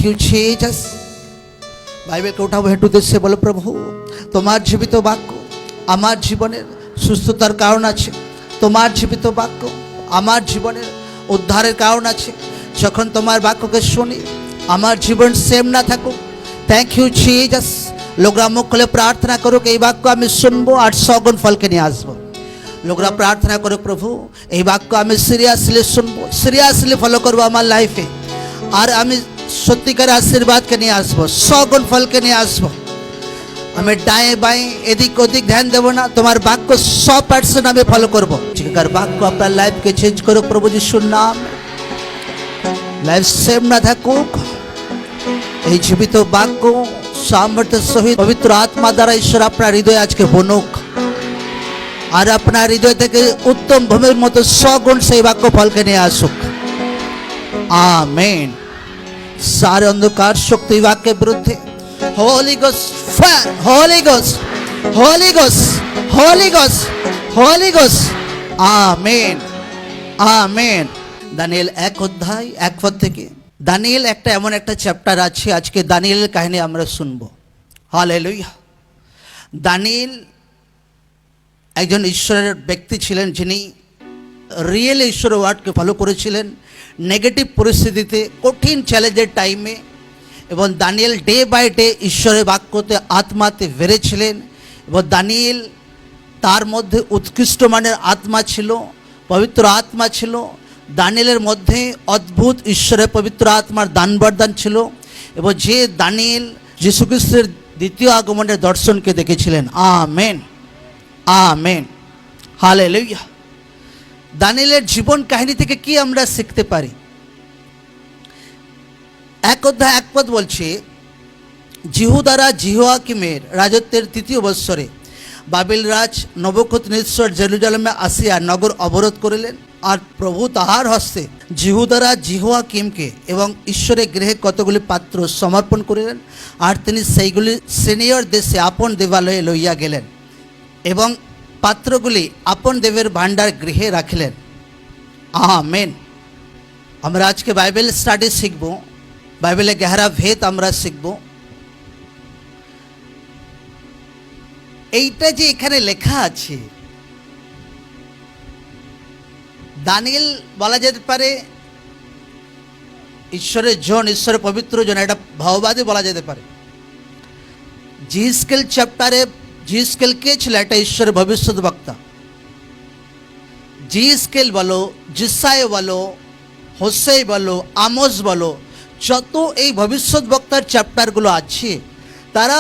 You Jesus. বাইবেলকে উঠাবো হেঁটু দেশে, বলো প্রভু তোমার জীবিত বাক্য আমার জীবনের সুস্থতার কারণ আছে, তোমার জীবিত বাক্য আমার জীবনের উদ্ধারের কারণ আছে। যখন তোমার বাক্যকে শুনি আমার জীবন সেম না থাকুক। Thank you Jesus. লোকরা মুখ খুলে প্রার্থনা করুক, এই বাক্য আমি শুনবো আর 100 গুণ ফলকে নিয়ে আসবো। লোকরা প্রার্থনা করুক, প্রভু এই বাক্য আমি সিরিয়াসলি শুনবো, সিরিয়াসলি ফলো করবো আমার লাইফে, আর আমি সত্যিকার আশীর্বাদকে নিয়ে আসবো, 100 গুণ ফলকে নিয়ে আসবো। আমি ডায়ে বাঁয়ে এদিক ওদিক ধ্যান দেবো না, তোমার বাক্য 100% আমি ফলো করবো। ঠিকার বাক্য আপনার লাইফকে চেঞ্জ করুক প্রভু যিশুর নাম। লাইফ সেম না থাকুক, এই জীবিত বাক্য সামর্থ্যের সহিত পবিত্র আত্মা দ্বারা ঈশ্বর আপনার হৃদয়ে আজকে বনুক, আর আপনার হৃদয় থেকে উত্তম ভূমির মতো 100 গুণ সেই বাক্য ফলকে নিয়ে আসুক। আমেন। सारे अंधकार शक्ति वाक्य के विरुद्ध holy ghost fire, holy ghost, holy ghost, holy ghost, holy ghost. Amen, amen. Daniel 1 অধ্যায় 1 পদ থেকে। দানিয়েল একটা এমন একটা চ্যাপ্টার আছে, আজকে দানিয়েলের কাহিনী আমরা শুনবো। হালেলুয়া। দানিয়েল একজন ঈশ্বরের ব্যক্তি ছিলেন, যিনি রিয়েল ঈশ্বরের ওয়ার্ডকে ফলো করেছিলেন নেগেটিভ পরিস্থিতিতে, কঠিন চ্যালেঞ্জের টাইমে। এবং দানিয়েল ডে বাই ডে ঈশ্বরের বাক্যতে আত্মাতে বেড়েছিলেন। এবং দানিয়েল তার মধ্যে উৎকৃষ্ট মানের আত্মা ছিল, পবিত্র আত্মা ছিল। দানিয়েলের মধ্যে অদ্ভুত ঈশ্বরের পবিত্র আত্মার দান বরদান ছিল। এবং যে দানিয়েল যীশু খ্রিস্টের দ্বিতীয় আগমনের দর্শনকে দেখেছিলেন। Amen, amen, hallelujah. দানিয়েলের জীবন কাহিনী থেকে কি আমরা শিখতে পারি? 1 অধ্যায় 1 পদ বলছে, জিহুদারা জিহোয়াকিমের রাজত্বের 3য় বৎসরে বাবিল রাজ নবুকদনেছর জেরুজালেমে আসিয়া নগর অবরোধ করিলেন। আর প্রভু তাহার হস্তে জিহুদারা জিহোয়াকিমকে এবং ঈশ্বরের গৃহে কতগুলি পাত্র সমর্পণ করিলেন, আর তিনি সেইগুলি সিনিয়র দেশে আপন দেবালয়ে লইয়া গেলেন এবং পাত্রগুলি আপন দেবের ভাণ্ডার গৃহে রাখিলেন। আমেন। আমরা আজকে বাইবেল স্টাডি শিখব, বাইবেলের গহরা ভেদ আমরা শিখব। এইটা যে এখানে লেখা আছে, দানিয়েল বলা যেতে পারে ঈশ্বরের জন, ঈশ্বরের পবিত্র জন, এটা ভাওবাদী বলা যেতে পারে। জিহজকেল চ্যাপ্টারে জিহজকেল কে ছিল? একটা ঈশ্বরের ভবিষ্যৎ বক্তা। জিহজকেল বলো, জিসায় বলো, হোসেই বলো, আমোস বলো, যত এই ভবিষ্যৎ বক্তার চ্যাপ্টারগুলো আছে, তারা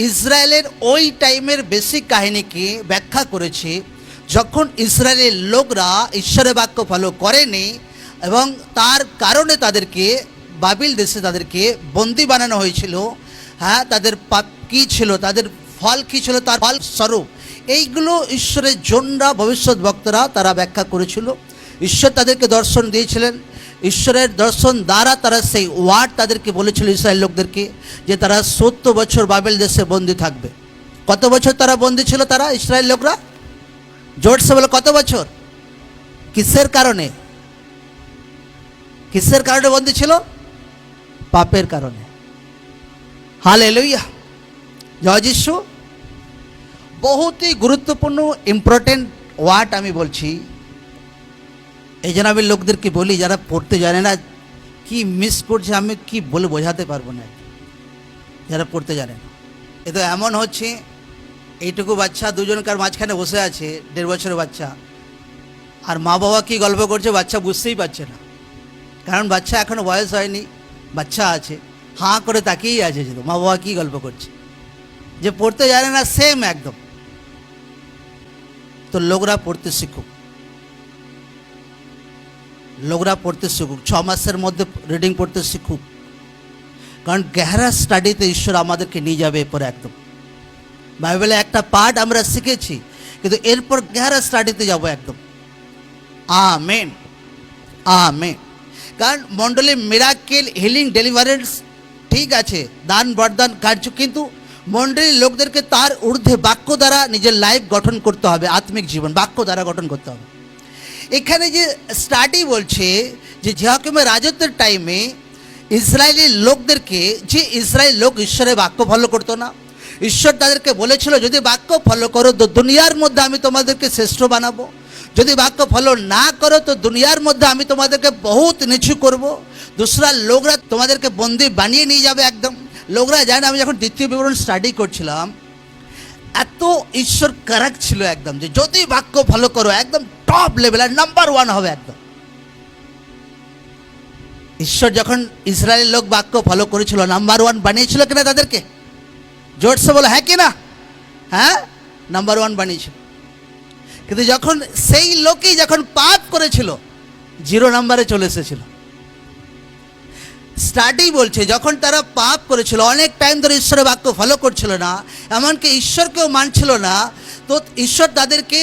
ইসরায়েলের ওই টাইমের বেসিক কাহিনীকে ব্যাখ্যা করেছে, যখন ইসরায়েলের লোকরা ঈশ্বরের বাক্য ফলো করেনি এবং তার কারণে তাদেরকে বাবিল দেশে তাদেরকে বন্দি বানানো হয়েছিল। হ্যাঁ, তাদের পাপ কী ছিল, তাদের ফল কী ছিল, তার ফল স্বরূপ এইগুলো ঈশ্বরের জনরা, ভবিষ্যৎ বক্তারা তারা ব্যাখ্যা করেছিল। ঈশ্বর তাদেরকে দর্শন দিয়েছিলেন, ঈশ্বরের দর্শন দ্বারা তারা সেই ওয়ার্ড তাদেরকে বলেছিল ইসরায়েল লোকদেরকে, যে তারা 70 বছর বাবেল দেশে বন্দি থাকবে। কত বছর তারা বন্দি ছিল? তারা ইসরায়েল লোকরা জোরসে বলে কত বছর? কিসের কারণে? কিসের কারণে বন্দি ছিল? পাপের কারণে। হালেলুয়া, জয় যিশু। বহুতই গুরুত্বপূর্ণ ইম্পর্টেন্ট ওয়ার্ড আমি বলছি। এই জন্য আমি লোকদেরকে বলি, যারা পড়তে জানে না কি মিস করছে, আমি কি বলে বোঝাতে পারবো না। যারা পড়তে জানে না, এ তো এমন হচ্ছে, এইটুকু বাচ্চা দুজনকার মাঝখানে বসে আছে, 1.5 বছরের বাচ্চা, আর মা বাবা কি গল্প করছে বাচ্চা বুঝতেই পারছে না, কারণ বাচ্চা এখনো বয়স হয়নি, বাচ্চা আছে, হাঁ করে তাকিয়েই আছে যে মা বাবা কি গল্প করছে। যে পড়তে জানে না সেম একদম। তো লোকরা পড়তে শিখুক, লোকরা পড়তে শিখুক, 6 মাসের মধ্যে রিডিং পড়তে শিখুক, কারণ গহরা স্টাডিতে ঈশ্বর আমাদেরকে নিয়ে যাবে এরপরে একদম। বাইবেলে একটা পার্ট আমরা শিখেছি, কিন্তু এরপর গহরা স্টাডিতে যাব একদম। Amen, amen. কারণ মণ্ডলী মিরাকেল, হিলিং, ডেলিভারেন্স ঠিক আছে, দান বরদান কার্য, কিন্তু মণ্ডলীর লোকদেরকে তার ঊর্ধ্বে বাক্য দ্বারা নিজের লাইফ গঠন করতে হবে, আত্মিক জীবন বাক্য দ্বারা গঠন করতে হবে। এখানে যে স্টাডি বলছে যে জিহোয়াকিমের রাজত্বের টাইমে ইসরায়েলি লোকদেরকে, যে ইসরায়েল লোক ঈশ্বরের বাক্য ফলো করতো না, ঈশ্বর তাদেরকে বলেছিল যদি বাক্য ফলো করো তো দুনিয়ার মধ্যে আমি তোমাদেরকে শ্রেষ্ঠ বানাবো, যদি বাক্য ফলো না করো তো দুনিয়ার মধ্যে আমি তোমাদেরকে বহুত নিচু করব, দুসরা লোকরা তোমাদেরকে বন্দি বানিয়ে নিয়ে যাবে একদম। লোকরা জানে, আমি যখন দ্বিতীয় বিবরণ স্টাডি করছিলাম, এত ঈশ্বর কারেক্ট ছিল একদম, যে যদি বাক্য ফলো করো একদম টপ লেভেল আর নাম্বার 1 হবে একদম। ঈশ্বর যখন ইসরায়েলের লোক বাক্য ফলো করেছিল, নাম্বার 1 বানিয়েছিল কিনা তাদেরকে? জোরসে বলো হ্যাঁ কিনা? হ্যাঁ, নাম্বার 1 বানিয়েছিল। কিন্তু যখন সেই লোকই যখন পাপ করেছিল, 0 নম্বরে চলে এসেছিল। স্টার্টিং বলছে যখন তারা পাপ করেছিল, অনেক টাইম ধরে ঈশ্বরের বাক্য ফলো করছিল না, এমনকি ঈশ্বরকেও মানছিল না, তো ঈশ্বর তাদেরকে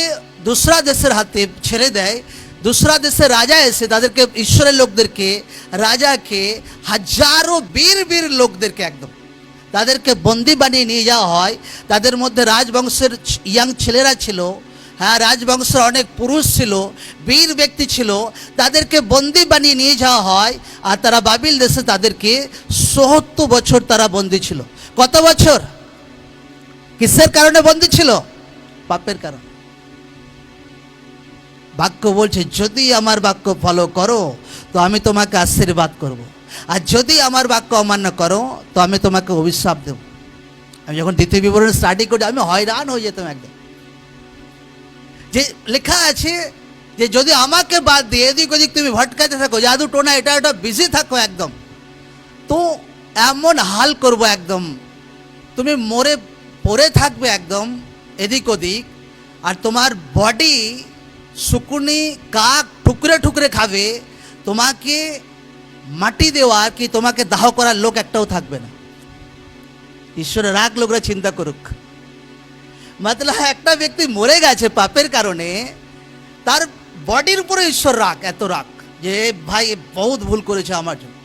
দুসরা দেশের হাতে ছেড়ে দেয়। দুসরা দেশের রাজা এসে তাদেরকে, ঈশ্বরের লোকদেরকে, রাজাকে, হাজারো বীর বীর লোকদেরকে একদম তাদেরকে বন্দি বানিয়ে নিয়ে যাওয়া হয়। তাদের মধ্যে রাজবংশের ইয়াং ছেলেরা ছিল, হ্যাঁ, রাজবংশের অনেক পুরুষ ছিল, বীর ব্যক্তি ছিল, তাদেরকে বন্দি বানিয়ে নিয়ে যাওয়া হয়। আর তারা বাবিল দেশে তাদেরকে ৭০ বছর তারা বন্দি ছিল। কত বছর? কিসের কারণে বন্দি ছিল? পাপের কারণে। বাক্য বলছে যদি আমার বাক্য ফলো করো তো আমি তোমাকে আশীর্বাদ করব, আর যদি আমার বাক্য অমান্য করো তো আমি তোমাকে অভিশাপ দেব। আমি যখন দ্বিতীয় বিবরণ স্টাডি করি আমি হয়রান হয়ে যেতাম একদম, যে লেখা আছে যে যদি আমাকে বাদ দিয়ে এদিক ওদিক তুমি ভটকাতে থাকো, জাদু টোনা এটা ওটা বিজি থাকো একদম, তো এমন হাল করব একদম, তুমি মরে পড়ে থাকবে একদম এদিক ওদিক, আর তোমার বডি শুকুনি কাক ঠুকরে ঠুকরে খাবে, তোমাকে মাটি দেওয়ার কি তোমাকে দাহ করার লোক একটাও থাকবে না। ঈশ্বরের রাগ লোকরা চিন্তা করুক। মতলব একটা ব্যক্তি মরে গেছে পাপের কারণে, তার বডির উপরে ঈশ্বর রাগ, এত রাগ যে ভাই এ বহুত ভুল করেছে আমার জন্য,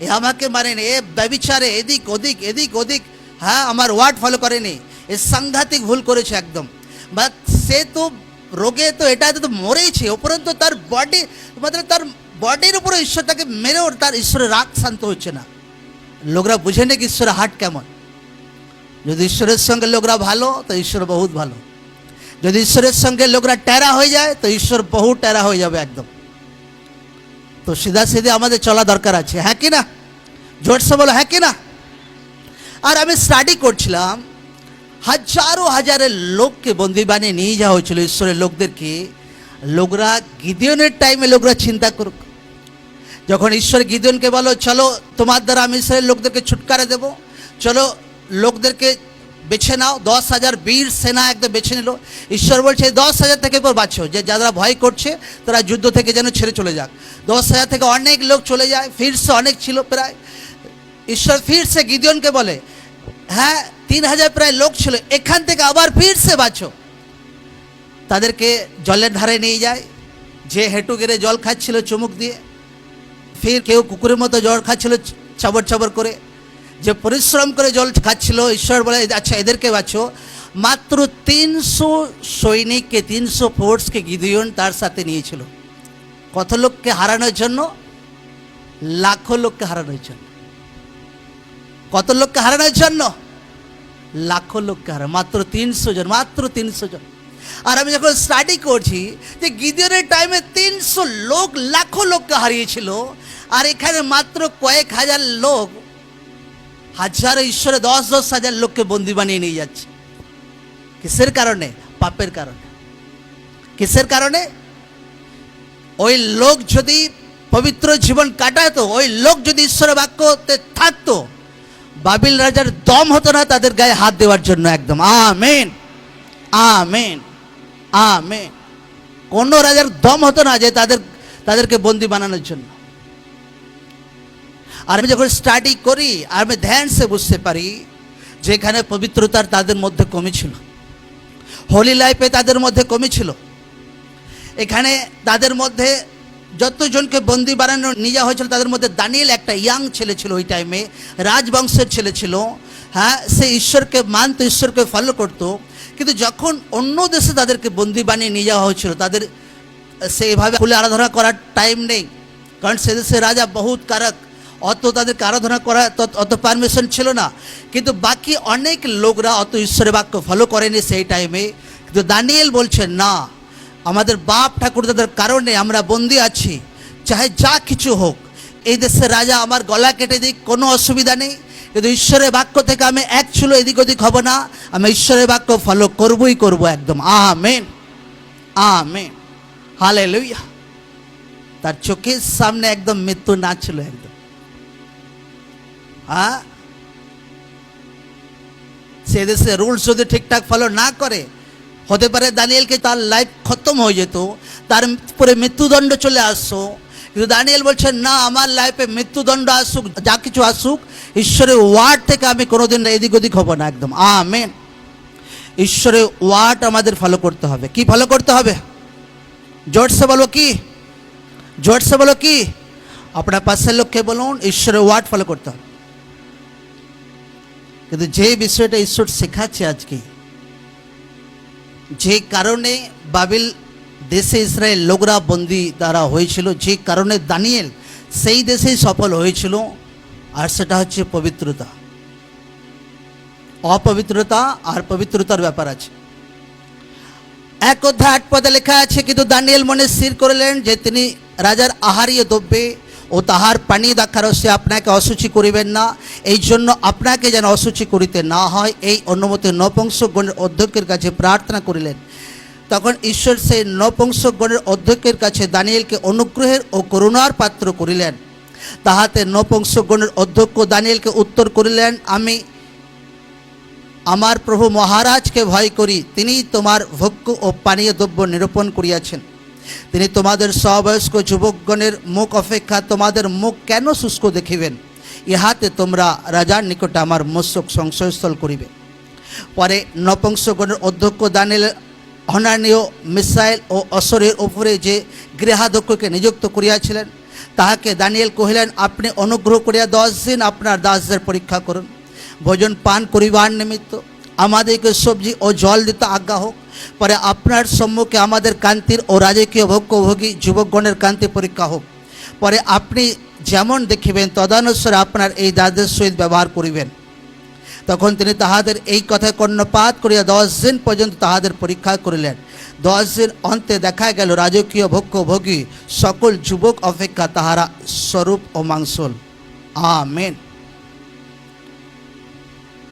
এ আমাকে মারেনি, এ ব্যভিচারে এদিক ওদিক এদিক ওদিক, হ্যাঁ আমার ওয়ার্ড ফলো করেনি, এ সাংঘাতিক ভুল করেছে একদম। বাট সে তো রোগে তো এটাতে তো মরেইছে, উপরন্ত তার বডি মতলব তার বডির উপরে ঈশ্বর তাকে মেরেও তার ঈশ্বরের রাগ শান্ত হচ্ছে না। লোকরা বুঝে নেই ঈশ্বরের হার্ট কেমন। যদি ঈশ্বরের সঙ্গে লোকরা ভালো তো ঈশ্বর বহুত ভালো, যদি ঈশ্বরের সঙ্গে লোকরা টেরা হয়ে যায় তো ঈশ্বর বহু টেরা হয়ে যাবে একদম। তো সিধা সিধে আমাদের চলা দরকার আছে, হ্যাঁ কি না? জোরসে বলো হ্যাঁ কি না? আর আমি স্টাডি করছিলাম, হাজারো হাজারের লোককে বন্দি বানিয়ে নিয়ে যাওয়া হয়েছিল ঈশ্বরের লোকদেরকে। লোকরা গিদিয়নের টাইমে লোকরা চিন্তা করুক, যখন ঈশ্বর গিদিয়নকে বলো চলো তোমার দ্বারা আমি ইসরায়েলের লোকদেরকে ছুটকারা দেবো, চলো লোকদেরকে বেছে নাও, 10,000 বীর সেনা একদম বেছে নিল। ঈশ্বর বলছে 10,000 থেকে পর বাঁচো, যে যারা ভয় করছে তারা যুদ্ধ থেকে যেন ছেড়ে চলে যাক। 10,000 থেকে অনেক লোক চলে যায়, ফিরসে অনেক ছিল প্রায়। ঈশ্বর ফিরসে গিদিয়নকে বলে হ্যাঁ 3,000 প্রায় লোক ছিল, এখান থেকে আবার ফিরসে বাঁচো। তাদেরকে জলের ধারে নিয়ে যায়, যে হেঁটু গেড়ে জল খাচ্ছিল চুমুক দিয়ে, ফির কেউ কুকুরের মতো জল খাচ্ছিল চবর চবর করে, যে পরিশ্রম করে জল খাচ্ছিল। ঈশ্বর বলে আচ্ছা এদেরকে বাঁচো। মাত্র 300 সৈনিককে, 300 ফোর্সকে গিদিয়ন তার সাথে নিয়েছিল। কত লোককে হারানোর জন্য? লাখো লোককে হারানোর জন্য। কত লোককে হারানোর জন্য? লাখো লোককে হারানো, মাত্র 300 জন, মাত্র 300 জন। আর আমি যখন স্টাডি করছি যে গিদিয়নের টাইমে 300 লোক লাখো লোককে হারিয়েছিল, আর এখানে মাত্র কয়েক হাজার লোক, হাজার ঈশ্বরে 10,000 হাজার লোককে বন্দি বানিয়ে নিয়ে যাচ্ছে। কিসের কারণে? পাপের কারণে। কিসের কারণে? ওই লোক যদি পবিত্র জীবন কাটাতো, ওই লোক যদি ঈশ্বরের বাক্যতে থাকতো, বাবিল রাজার দম হতো না তাদের গায়ে হাত দেওয়ার জন্য একদম। Amen, amen, amen. কোন রাজার দম হতো না যে তাদেরকে বন্দি বানানোর জন্য। আর আমি যখন স্টাডি করি আর আমি ধ্যান সে বুঝতে পারি যেখানে পবিত্রতার তাদের মধ্যে কমই ছিল, হোলি লাইফে তাদের মধ্যে কমই ছিল। এখানে তাদের মধ্যে যতজনকে বন্দি বানানো নিয়ে যাওয়া হয়েছিল তাদের মধ্যে দানিয়েল একটা ইয়াং ছেলে ছিল, ওই টাইমে রাজবংশের ছেলে ছিল। হ্যাঁ, সে ঈশ্বরকে মানত, ঈশ্বরকে ফলো করতো। কিন্তু যখন অন্য দেশে তাদেরকে বন্দি বানিয়ে নিয়ে যাওয়া হয়েছিল, তাদের সেইভাবে খুলে আরাধনা করার টাইম নেই, কারণ সে দেশের রাজা বহুত কারক, অত তাদেরকে আরাধনা করা অত পারমিশন ছিল না, কিন্তু বাকি অনেক লোকরা অত ঈশ্বরের বাক্য ফলো করেনি সেই টাইমে। কিন্তু দানিয়েল বলছেন না, আমাদের বাপ ঠাকুরদাদের কারণে আমরা বন্দি আছি, চাহে যা কিছু হোক, এই দেশের রাজা আমার গলা কেটে দিক, কোনো অসুবিধা নেই, কিন্তু ঈশ্বরের বাক্য থেকে আমি এক চুলো এদিক ওদিক হব না, আমি ঈশ্বরের বাক্য ফলো করবই করব একদম। Amen, amen, hallelujah. তার চোখের সামনে একদম মৃত্যু না ছিল একদম। হ্যাঁ, সে দেশে রুলস যদি ঠিকঠাক ফলো না করে, হতে পারে দানিয়েলকে তার লাইফ খতম হয়ে যেত, তার উপরে মৃত্যুদণ্ড চলে আসতো। কিন্তু দানিয়েল বলছেন না, আমার লাইফে মৃত্যুদণ্ড আসুক, যা কিছু আসুক, ঈশ্বরের ওয়ার্ড থেকে আমি কোনোদিন এদিক ওদিক হব না একদম। আমেন। ঈশ্বরের ওয়ার্ড আমাদের ফলো করতে হবে। কি ফলো করতে হবে? জোরসে বলো কি, জোরসে বলো কি। আপনার পাশের লোককে বলুন, ঈশ্বরের ওয়ার্ড ফলো করতে হবে। কিন্তু যে বিষয়টা ঈশ্বর শেখাচ্ছে আজকে, যে কারণে বাবিল দেশে ইসরায়েল লোকরা বন্দি দ্বারা হয়েছিল, যে কারণে দানিয়েল সেই দেশেই সফল হয়েছিল, আর সেটা হচ্ছে পবিত্রতা। অপবিত্রতা আর পবিত্রতার ব্যাপার আছে। 1 অধ্যায় 8 পদে লেখা আছে, কিন্তু দানিয়েল মনে স্থির করলেন যে তিনি রাজার আহারীয় দ্রব্যে ও তাহার পানি দ্রাক্ষারসে আপনাকে অসুচি করিবেন না, এই জন্য আপনাকে যেন অসুচি করিতে না হয়, এই অনুমতি নপুংসকগণের অধ্যক্ষের কাছে প্রার্থনা করিলেন। তখন ঈশ্বর সেই নপুংসকগণের অধ্যক্ষের কাছে দানিয়েলকে অনুগ্রহের ও করুণার পাত্র করিলেন। তাহাতে নপুংসকগণের অধ্যক্ষ দানিয়েলকে উত্তর করিলেন, আমি আমার প্রভু মহারাজকে ভয় করি, তিনি তোমার ভোগ্য ও পানীয় দ্রব্য নিরূপণ করিয়াছেন। তিনি তোমাদের সবয়স্ক যুবকগণের মুখ অপেক্ষা তোমাদের মুখ কেন শুষ্ক দেখিবেন? ইহাতে তোমরা রাজার নিকটে আমার মস্তক সংশয়স্থল করিবে। পরে নপুংসকগণের অধ্যক্ষ দানিয়েল হনানীয় মিসাইল ও অসরের উপরে যে গৃহাধ্যক্ষকে নিযুক্ত করিয়াছিলেন, তাহাকে দানিয়েল কহিলেন, আপনি অনুগ্রহ করিয়া 10 দিন আপনার দাসদের পরীক্ষা করুন, ভোজন পান করিবার নিমিত্ত আমাদেরকে সবজি ও জল দিতে আজ্ঞা হোক। পরে আপনার সম্মুখে আমাদের কান্তির ও রাজকীয় ভোগ্যভোগী যুবকগণের কান্তি পরীক্ষা হোক। পরে আপনি যেমন দেখিবেন তদানুসারে আপনার এই দাসদের সহিত ব্যবহার করিবেন। তখন তিনি তাহাদের এই কথায় কর্ণপাত করিয়া 10 দিন পর্যন্ত তাহাদের পরীক্ষা করিলেন। 10 দিন অন্তে দেখা গেল রাজকীয় ভোগ্যভোগী সকল যুবক অপেক্ষা তাহারা স্বরূপ ও মাংসল। আমেন।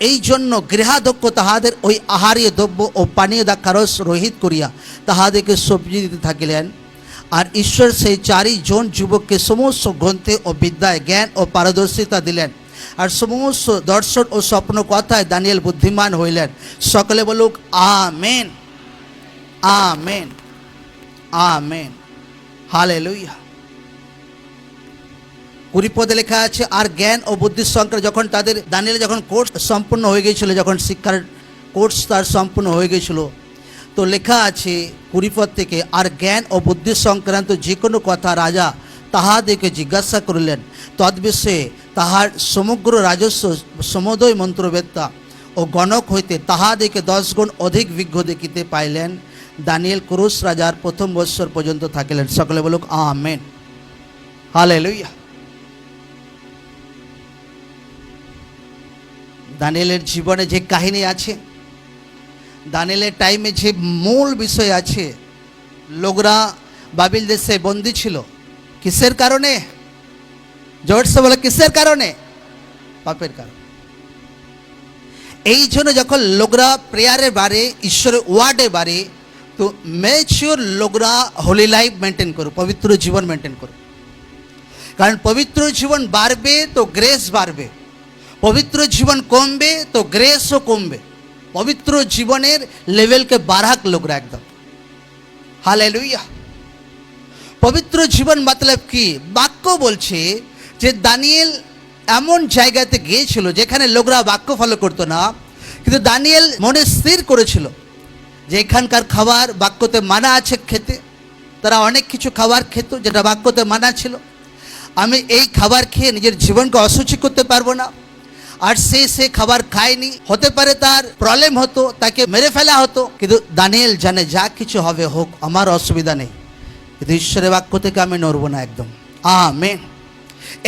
এই জন্য গৃহাধ্যক্ষ তাহাদের ওই আহারীয় দ্রব্য ও পানীয় দ্রাক্ষারস রহিত করিয়া তাহাদেরকে সবজি দিতে থাকিলেন। আর ঈশ্বর সেই 4 জন যুবককে সমস্ত গ্রন্থে ও বিদ্যায় জ্ঞান ও পারদর্শিতা দিলেন, আর সমস্ত দর্শন ও স্বপ্ন কথায় দানিয়েল বুদ্ধিমান হইলেন। সকলে বলুক আমেন, আমেন, আমেন, হালেলুয়া। 20 পদে লেখা আছে, আর জ্ঞান ও বুদ্ধির সংক্রান্ত যখন তাদের দানিয়েল যখন কোর্স সম্পূর্ণ হয়ে গিয়েছিল, যখন শিক্ষার কোর্স তার সম্পূর্ণ হয়ে গিয়েছিল, তো লেখা আছে 20 পদ থেকে, আর জ্ঞান ও বুদ্ধির সংক্রান্ত যে কোনো কথা রাজা তাহাদেরকে জিজ্ঞাসা করিলেন। তদ্বিষয়ে তাহার সমগ্র রাজস্ব সমুদয় মন্ত্রবেত্তা ও গণক হইতে তাহাদেরকে 10 গুণ অধিক বিজ্ঞ দেখিতে পাইলেন। দানিয়েল কুরুশ রাজার 1ম বৎসর পর্যন্ত থাকিলেন। সকলে বলুক আমেন, হালেলুয়া। দানিয়েলের জীবনে যে কাহিনী আছে, দানিয়েলের টাইমে যে মূল বিষয় আছে, লোকরা বাবিল দেশে বন্দী ছিল কিসের কারণে? জোরসে বলে কিসের কারণে? পাপের কারণে। এই জন্য যখন লোকরা প্রেয়ারের বারে, ঈশ্বরের ওয়ার্ডে বারে, তো মেক শিওর লোকরা হোলি লাইফ মেনটেন করো, পবিত্র জীবন মেনটেন করো। কারণ পবিত্র জীবন বাড়বে তো গ্রেস বাড়বে, পবিত্র জীবন কমবে তো গ্রেসও কমবে। পবিত্র জীবনের লেভেলকে বাড়াক লোকরা একদম। হালেলুয়া। পবিত্র জীবন মতলব কি? বাক্য বলছে যে দানিয়েল এমন জায়গাতে গিয়েছিল যেখানে লোকরা বাক্য ফলো করতো না, কিন্তু দানিয়েল মনে স্থির করেছিল যে এখানকার খাবার বাক্যতে মানা আছে খেতে। তারা অনেক কিছু খাবার খেত যেটা বাক্যতে মানা ছিল। আমি এই খাবার খেয়ে নিজের জীবনকে অসুচি করতে পারবো না। আর সে খাবার খায়নি, হতে পারে তার প্রবলেম হতো, তাকে মেরে ফেলা হতো, কিন্তু দানিয়েল জানে যা কিছু হবে হোক, আমার অসুবিধা নেই, কিন্তু ঈশ্বরের বাক্য থেকে আমি নড়ব না একদম। আমেন।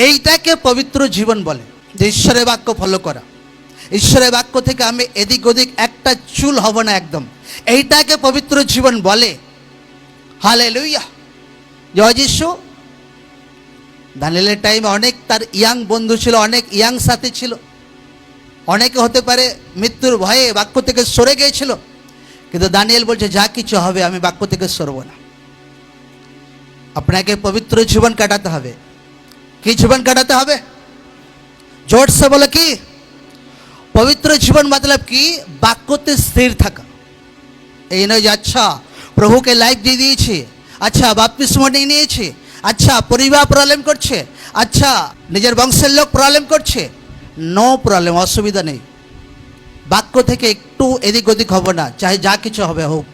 এইটাকে পবিত্র জীবন বলে, যে ঈশ্বরের বাক্য ফলো করা। ঈশ্বরের বাক্য থেকে আমি এদিক ওদিক একটা চুল হব না একদম, এইটাকে পবিত্র জীবন বলে। হালেলুয়া, জয় যিশু। দানিয়েলের টাইমে অনেক তার ইয়াং বন্ধু ছিল, অনেক ইয়াং সাথী ছিল, অনেকে হতে পারে মৃত্যুর ভয়ে বাক্য থেকে সরে গিয়েছিল, কিন্তু দানিয়েল বলছে যা কিছু হবে আমি বাক্য থেকে সরব না। আপনাকে পবিত্র জীবন কাটাতে হবে। কি জীবন কাটাতে হবে? জোর সে বলে কি? পবিত্র জীবন मतलब কি? বাক্যতে স্থির থাকা। এই নয় যে আচ্ছা প্রভুকে লাইফ দিয়ে দিয়েছি, আচ্ছা বাপ্তিস্ম নিয়ে নিয়েছি, আচ্ছা পরিবার প্রবলেম করছে, আচ্ছা নিজের বংশের লোক প্রবলেম করছে, নো প্রবলেম, অসুবিধা নেই। বাক্য থেকে একটু এদিক ওদিক হব না, চাহে যা কিছু হবে হোক।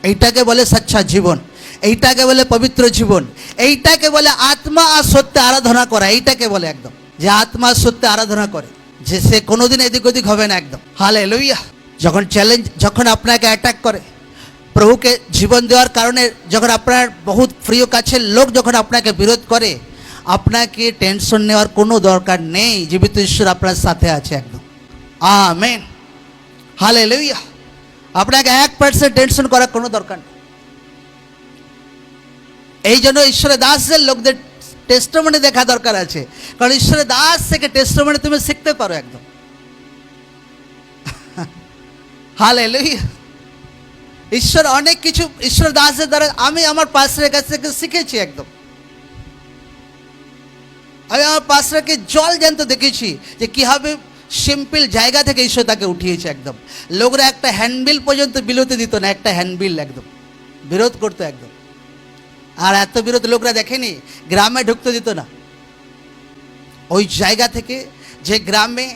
এইটাকে বলে সচ্চা জীবন, এইটাকে বলে পবিত্র জীবন, এইটাকে বলে আত্মা আর সত্যে আরাধনা করা। এইটাকে বলে একদম যে আত্মা সত্যে আরাধনা করে, যে সে কোনোদিন এদিক ওদিক হবে না একদম। হালেলুয়া। যখন চ্যালেঞ্জ, যখন আপনাকে অ্যাটাক করে, প্রভুকে জীবন দেওয়ার কারণে যখন আপনার বহুত প্রিয় কাছের লোক যখন আপনাকে বিরোধ করে, আপনাকে টেনশন নেওয়ার কোনো দরকার নেই। জীবিত ঈশ্বর আপনার সাথে আছে একদম। Amen, hallelujah. আপনাকে 1% টেনশন করার কোনো দরকার নেই। এই জন্য ঈশ্বরের দাসদের লোকদের টেস্টিমনি দেখা দরকার আছে, কারণ ঈশ্বরের দাস থেকে টেস্টিমনি তুমি শিখতে পারো একদম। হালেলুয়া। ঈশ্বর অনেক কিছু ঈশ্বর দাসদের দ্বারা আমি আমার পাস্টরের কাছ থেকে শিখেছি একদম। আমি আমার পাস্টরকে জল জ্যান্ত দেখেছি যে কীভাবে সিম্পল জায়গা থেকে ঈশ্বর তাকে উঠিয়েছে একদম। লোকরা একটা হ্যান্ডবিল পর্যন্ত বিলোতে দিত না, একটা হ্যান্ডবিল একদম বিরোধ করতো একদম। আর এত বিরোধ লোকরা দেখেনি, গ্রামে ঢুকতে দিত না। ওই জায়গা থেকে যে গ্রামে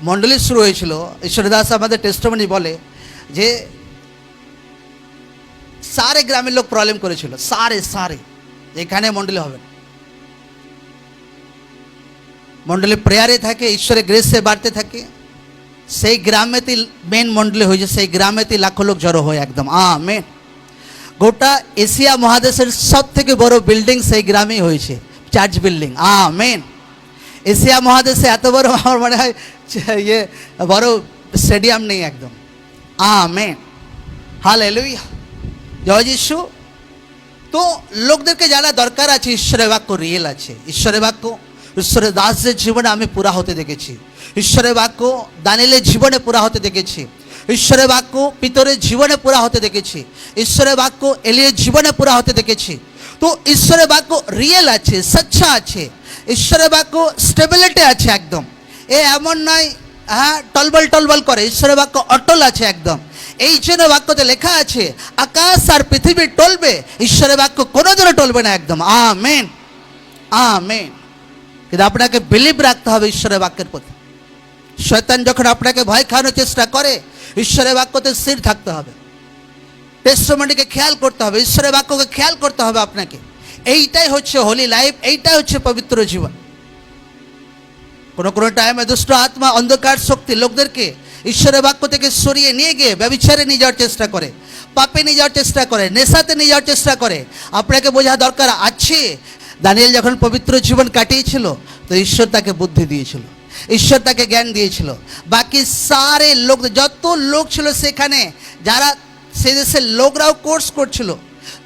মণ্ডলী শুরু হয়েছিল, ঈশ্বরদাস আমাদের টেস্টিমনি বলে যে সারে গ্রামের লোক প্রবলেম করেছিল, সারে এখানে মণ্ডলী হবে না। মণ্ডলী প্রেয়ারে থাকে, ঈশ্বরের গ্রেসে বাড়তে থাকে, সেই গ্রামেতেই মেন মণ্ডলী হয়েছে, সেই গ্রামেতেই লাখো লোক জড়ো হয় একদম। আমেন। গোটা এশিয়া মহাদেশের সব থেকে বড় বিল্ডিং সেই গ্রামেই হয়েছে, চার্চ বিল্ডিং। আমেন। এশিয়া মহাদেশে এত বড় আমার মনে হয় ইয়ে বড় স্টেডিয়াম নেই একদম। আমেন, হালেলুয়া, জয় যিশু। তো লোকদেরকে জানা দরকার আছে ঈশ্বরের বাক্য রিয়েল আছে। ঈশ্বরের বাক্য ঈশ্বরের দাসদের জীবনে আমি পুরা হতে দেখেছি, ঈশ্বরের বাক্য দানিয়েলের জীবনে পুরা হতে দেখেছি, ঈশ্বরের বাক্য পিতরের জীবনে পুরা হতে দেখেছি, ঈশ্বরের বাক্য এলিয়ের জীবনে পুরা হতে দেখেছি। তো ঈশ্বরের বাক্য রিয়েল আছে, সচ্চা আছে, ঈশ্বরের বাক্য স্টেবিলিটি আছে একদম। এ এমন নয় হ্যাঁ টলবল করে, ঈশ্বরের বাক্য অটল আছে একদম। এই জন্য বাক্যতে লেখা আছে আকাশ আর পৃথিবী টলবে, ঈশ্বরের বাক্য কোনোদিনও টলবে না একদম। Amen, amen. কিন্তু আপনাকে বিলিভ রাখতে হবে ঈশ্বরের বাক্যের প্রতি। শয়তান যখন আপনাকে ভয় খাওয়ানোর চেষ্টা করে, ঈশ্বরের বাক্যতে স্থির থাকতে হবে, টেস্টিমনিকে খেয়াল করতে হবে, ঈশ্বরের বাক্যকে খেয়াল করতে হবে আপনাকে। এইটাই হচ্ছে হোলি লাইফ, এইটাই হচ্ছে পবিত্র জীবন। কোনো টাইমে দুষ্ট আত্মা, অন্ধকার শক্তি লোকদেরকে ঈশ্বরের বাক্য থেকে সরিয়ে নিয়ে গিয়ে ব্যভিচারে নিয়ে যাওয়ার চেষ্টা করে, পাপে নিয়ে যাওয়ার চেষ্টা করে, নেশাতে নিয়ে যাওয়ার চেষ্টা করে। আপনাকে বোঝা দরকার আছে, দানিয়েল যখন পবিত্র জীবন কাটিয়েছিল তো ঈশ্বর তাকে বুদ্ধি দিয়েছিল, ঈশ্বর তাকে জ্ঞান দিয়েছিল। বাকি সারে লোক, যত লোক ছিল সেখানে, যারা সেই দেশের লোকরাও কোর্স করছিল,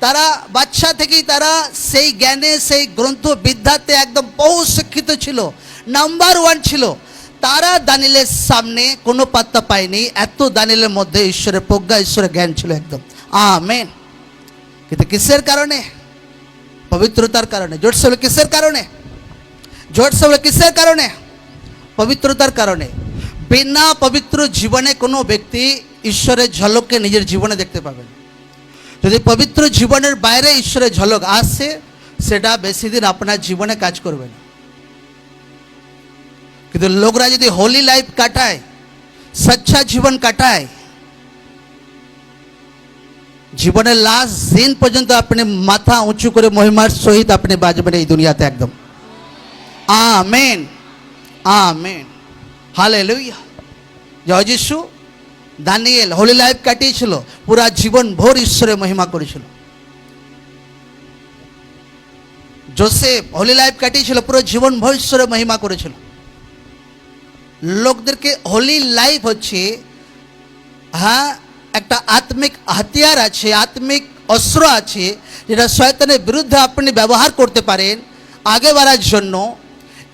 তারা বাচ্চা থেকেই তারা সেই জ্ঞানে, সেই গ্রন্থ বিদ্যাতে একদম বহু শিক্ষিত ছিল, নাম্বার 1 ছিল। তারা দানিয়েলের সামনে কোনো পাত্তা পায়নি, এত দানিয়েলের মধ্যে ঈশ্বরের প্রজ্ঞা, ঈশ্বরের জ্ঞান ছিল একদম। আমেন। কিন্তু কিসের কারণে? পবিত্রতার কারণে। জোরসে বলে কিসের কারণে? জোরসে বলে কিসের কারণে? পবিত্রতার কারণে। বিনা পবিত্র জীবনে কোনো ব্যক্তি ঈশ্বরের ঝলককে নিজের জীবনে দেখতে পাবে না। যদি পবিত্র জীবনের বাইরে ঈশ্বরের ঝলক আসে, সেটা বেশি দিন আপনার জীবনে কাজ করবে না। কিন্তু লোকরা যদি হোলি লাইফ কাটায়, সচ্চা জীবন কাটায়, জীবনের লাস্ট দিন পর্যন্ত আপনি মাথা উঁচু করে মহিমার সহিত আপনি বাজবেন এই দুনিয়াতে একদম। আমেন, আমেন, হালেলুয়া, জয় যিশু। দানিয়েল হোলি লাইফ কাটিয়েছিল, পুরা জীবন ভোর ঈশ্বরের মহিমা করেছিল। জোসেফ হোলি লাইফ কাটিয়েছিল, পুরো জীবন ভবিষ্যতে মহিমা করেছিল। লোকদেরকে হোলি লাইফ হচ্ছে, হ্যাঁ, একটা আত্মিক হাতিয়ার আছে, আত্মিক অস্ত্র আছে, যেটা শয়তানের বিরুদ্ধে আপনি ব্যবহার করতে পারেন আগে বাড়ার জন্য।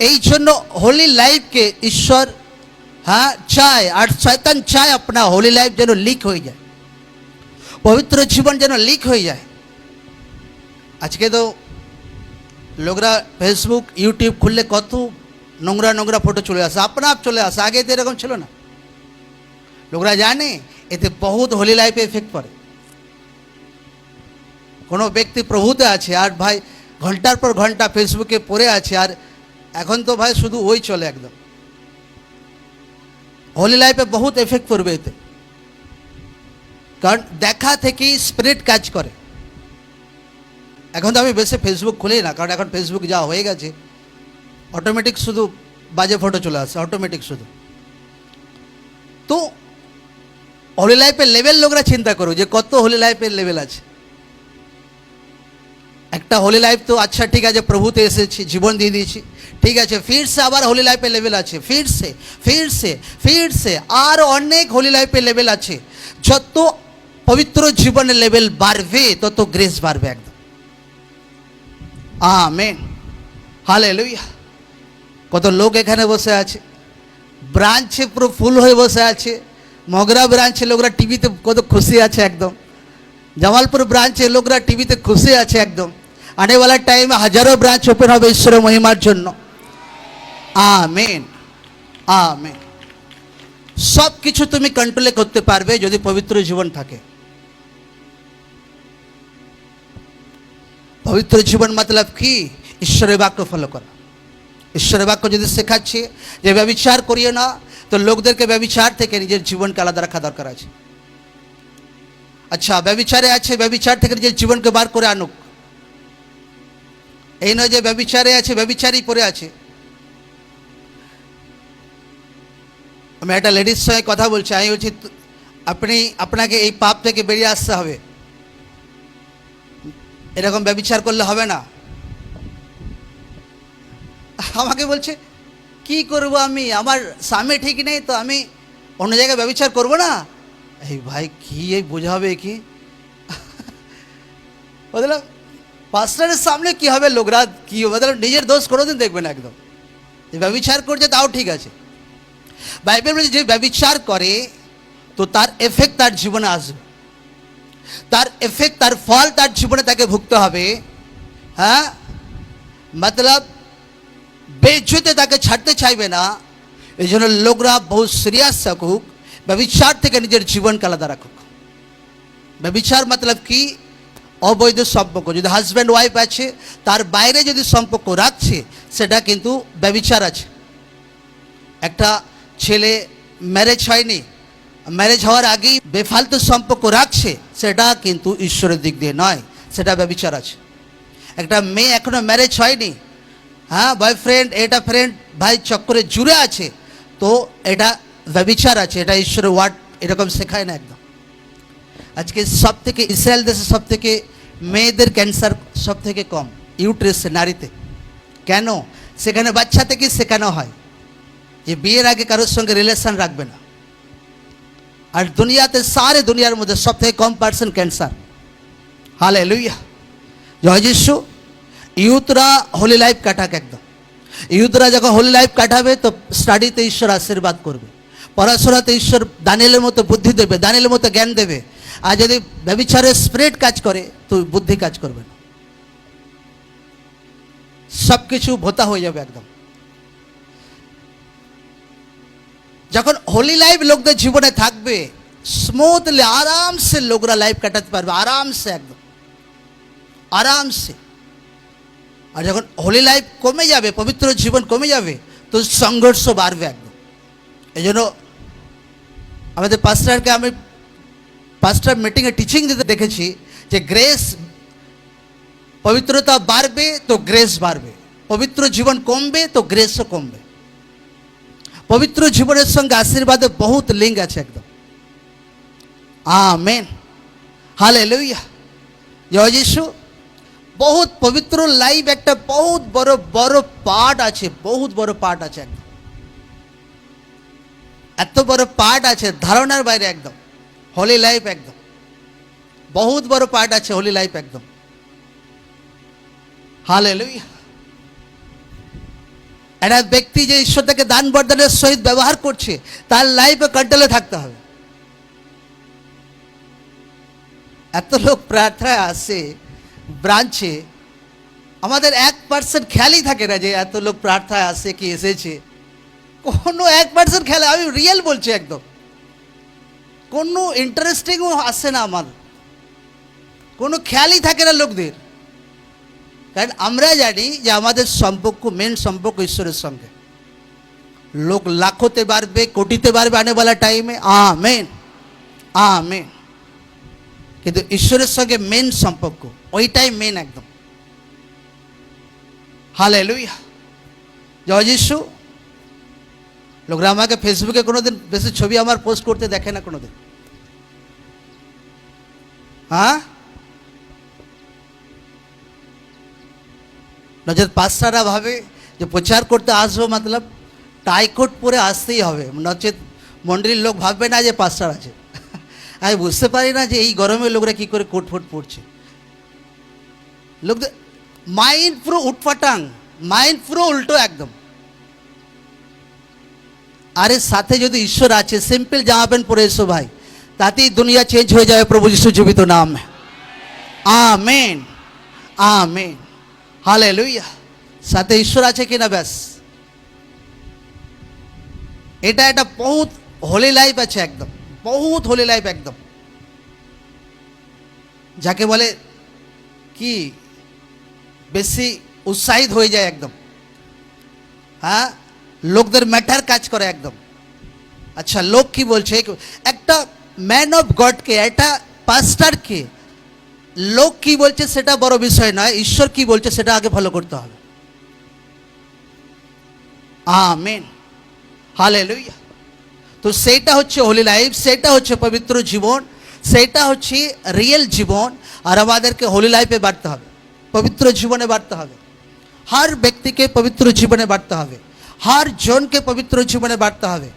এই জন্য হোলি লাইফকে ঈশ্বর, হ্যাঁ, চায়, আর শয়তান চায় আপনার হোলি লাইফ যেন লিক হয়ে যায়, পবিত্র জীবন যেন লিক হয়ে যায়। আজকে তো লোকরা ফেসবুক ইউটিউব খুললে কত নোংরা নোংরা ফটো চলে আসে, আপনা আপ চলে আসে, আগে তো এরকম ছিল না। লোকরা জানে এতে বহুত হোলি লাইফে এফেক্ট পড়ে। কোনো ব্যক্তি প্রভুতে আছে আর ভাই ঘন্টার পর ঘন্টা ফেসবুকে পড়ে আছে, আর এখন তো ভাই শুধু ওই চলে একদম। হোলি লাইফে বহুত এফেক্ট পড়বে এতে, কারণ দেখা থেকেই স্পিরিট কাজ করে। এখন তো আমি বেশি ফেসবুক খুলি না, কারণ এখন ফেসবুক যা হয়ে গেছে, অটোমেটিক শুধু বাজে ফটো চলে আসে, অটোমেটিক শুধু। তো হোলি লাইফের লেভেল লোকরা চিন্তা করো যে কত হোলি লাইফের লেভেল আছে। একটা হোলি লাইফ তো আচ্ছা ঠিক আছে, প্রভুতে এসেছি, জীবন দিয়ে দিয়েছি, ঠিক আছে, ফিরসে আবার হোলি লাইফের লেভেল আছে, ফিরসে ফিরসে ফিরসে আর অনেক হোলি লাইফের লেভেল আছে। যত পবিত্র জীবনের লেভেল বাড়বে তত গ্রেস বাড়বে একদম। Amen, hallelujah. কত লোক এখানে বসে আছে, ব্রাঞ্চে পুরো ফুল হয়ে বসে আছে। মগরা ব্রাঞ্চে লোকরা টিভিতে কত খুশি আছে একদম, জামালপুর ব্রাঞ্চে লোকরা টিভিতে খুশি আছে একদম। আনেওয়ালা টাইমে হাজারো ব্রাঞ্চ ওপেন হবে ঈশ্বরের মহিমার জন্য। Amen, amen. সব কিছু তুমি কন্ট্রোলে করতে পারবে যদি পবিত্র জীবন থাকে। পবিত্র জীবন মতলব কি? ঈশ্বরের বাক্য ফলো করা। ঈশ্বরের বাক্য যদি শেখাচ্ছে যে ব্যভিচার করিও না, তো লোকদেরকে ব্যভিচার থেকে নিজের জীবনকে আলাদা রাখা দরকার আছে। আচ্ছা, ব্যভিচারে আছে, ব্যভিচার থেকে নিজের জীবনকে বার করে আনুক। এই নয় যে ব্যভিচারে আছে, ব্যভিচারই পড়ে আছে। আমি একটা লেডির সঙ্গে কথা বলছি, আমি বলছি আপনাকে এই পাপ থেকে বেরিয়ে আসতে হবে, এরকম ব্যভিচার করলে হবে না। আমাকে বলছে কি করব আমি, আমার স্বামী ঠিক নেই, তো আমি অন্য জায়গায় ব্যভিচার করব না। এই ভাই কি এই বোঝাবে কি? বললাম পাস্টারের সামনে কি হবে, লোকরা কি বললাম নিজের দোষ কোনোদিন দেখবে না একদম। যে ব্যভিচার করছে তাও ঠিক আছে, বাইবেল বলছে যে ব্যভিচার করে তো তার এফেক্ট তার জীবনে আসবে, তার এফেক্ট, তার ফল তার জীবনে তাকে ভুগতে হবে। হ্যাঁ, মতলব বেজ্জতে তাকে ছাড়তে চাইবে না। এই জন্য লোকরা বহুত সিরিয়াস থাকুক, ব্যভিচার থেকে নিজের জীবনকে আলাদা রাখুক। ব্যভিচার মতলব কি? অবৈধ সম্পর্ক। যদি হাজব্যান্ড ওয়াইফ আছে, তার বাইরে যদি সম্পর্ক রাখছে, সেটা কিন্তু ব্যভিচার আছে। একটা ছেলে ম্যারেজ হয়নি, ম্যারেজ হওয়ার আগেই বেফালতু সম্পর্ক রাখছে, সেটা কিন্তু ঈশ্বরের দিক দিয়ে নয়, সেটা ব্যভিচার আছে। একটা মেয়ে এখনো ম্যারেজ হয়নি, হ্যাঁ, বয়ফ্রেন্ড এটা ফ্রেন্ড ভাই চক্করে জুড়ে আছে, তো এটা ব্যভিচার আছে, এটা ঈশ্বরের ওয়ার্ড এরকম শেখায় না একদম। আজকে সব থেকে ইসরায়েল দেশে সব থেকে মেয়েদের ক্যান্সার সব থেকে কম, ইউট্রাসে, নারীতে। কেন? সেখানে বাচ্চা থেকে শেখানো হয় যে বিয়ের আগে কারোর সঙ্গে রিলেশন রাখবে না। আর দুনিয়াতে সারে দুনিয়ার মধ্যে সব থেকে কম পার্সেন্ট ক্যান্সার। হালেলুয়া, জয় যিশু। ইউথরা হোলি লাইফ কাটাক একদম। ইউথরা যখন হোলি লাইফ কাটাবে তো স্টাডিতে ঈশ্বর আশীর্বাদ করবে, পড়াশোনাতে ঈশ্বর দানিয়েলের মতো বুদ্ধি দেবে, দানিয়েলের মতো জ্ঞান দেবে। আর যদি ব্যভিচারের স্পিরিট কাজ করে তো বুদ্ধি কাজ করবে না, সব কিছু ভোতা হয়ে যাবে একদম। যখন হোলি লাইফ লোকদের জীবনে থাকবে, স্মুথলি আরামসে লোকরা লাইফ কাটাতে পারবে, আরামসে একদম আরামসে। আর যখন হোলি লাইফ কমে যাবে, পবিত্র জীবন কমে যাবে, তো সংঘর্ষ বাড়বে একদম। এই জন্য আমাদের পাস্টারকে আমি পাস্টার মিটিংয়ে টিচিং দিতে দেখেছি যে গ্রেস, পবিত্রতা বাড়বে তো গ্রেস বাড়বে, পবিত্র জীবন কমবে তো গ্রেসও কমবে। পবিত্র জীবনের সঙ্গে আশীর্বাদের বহুত লিঙ্ক আছে একদম। আমেন, হালেলুয়া, জয় যিশু। বহুত পবিত্র লাইফ একটা বহুত বড় বড় পার্ট আছে, বহুত বড় পার্ট আছে একদম, এত বড় পার্ট আছে ধারণার বাইরে একদম। হোলি লাইফ একদম বহুত বড় পার্ট আছে, হোলি লাইফ একদম। হালেলুয়া। একটা ব্যক্তি যে ঈশ্বর তাকে দান বরদানের সহিত ব্যবহার করছে, তার লাইফে কন্ট্রোলে থাকতে হবে। এত লোক প্রার্থনায় আসে ব্রাঞ্চে, আমাদের 1% খেয়ালই থাকে না যে এত লোক প্রার্থনায় আসে কি এসেছে, কোনো 1% খেয়াল, আমি রিয়েল বলছি একদম, কোনো ইন্টারেস্টিংও আসে না, আমার কোনো খেয়ালই থাকে না লোকদের। কারণ আমরা জানি যে আমাদের সম্পর্ক, মেন সম্পর্ক ঈশ্বরের সঙ্গে। লোক লাখোতে বাড়বে, কোটিতে বাড়বে আনেওয়ালা টাইমে, আমেন আমেন, কিন্তু ঈশ্বরের সঙ্গে মেন সম্পর্ক, ওইটাই মেন একদম। হালেলুয়া, জয় যিশু। লোকরা আমাকে ফেসবুকে কোনোদিন বেশি ছবি আমার পোস্ট করতে দেখে না কোনোদিন, হ্যাঁ, নচেত পাঁচটারা ভাবে যে প্রচার করতে আসবো মতলব টাইকোট পরে আসতেই হবে, নচেত মন্ডলীর লোক ভাববে না যে পাঁচটার আছে। আমি বুঝতে পারি না যে এই গরমে লোকরা কী করে কোট ফোট পড়ছে। লোকদের মাইন্ড পুরো উটপাটাং, মাইন্ড পুরো উল্টো একদম। আরে সাথে যদি ঈশ্বর আছে, সিম্পল জামা প্যান্ট পরে এসো ভাই, তাতেই দুনিয়া চেঞ্জ হয়ে যাবে প্রভু যিশু জীবিত নাম। Amen amen, hallelujah. সাথে ঈশ্বর আছে কিনা ব্যাস, এটা একটা বহুত হোলি লাইফ আছে একদম, বহুত হোলি লাইফ একদম, যাকে বলে কি বেশি উৎসাহিত হয়ে যায় একদম, হ্যাঁ, লোকদের ম্যাটার কাজ করে একদম। আচ্ছা, লোক কি বলছে, একটা ম্যান অফ গডকে, একটা পাস্টারকে লোক কি বলছে সেটা বড় বিষয় নয়, ঈশ্বর কি বলছে সেটা আগে ফলো করতে হবে। Amen, hallelujah. তো সেইটা হচ্ছে হোলি লাইফ, সেটা হচ্ছে পবিত্র জীবন, সেটা হচ্ছে রিয়েল জীবন। আর আমাদেরকে হোলি লাইফে বাড়তে হবে, পবিত্র জীবনে বাড়তে হবে। हर व्यक्ति के पवित्र जीवने बढ़ते हैं, हर जन के पवित्र जीवने बढ़ते हैं,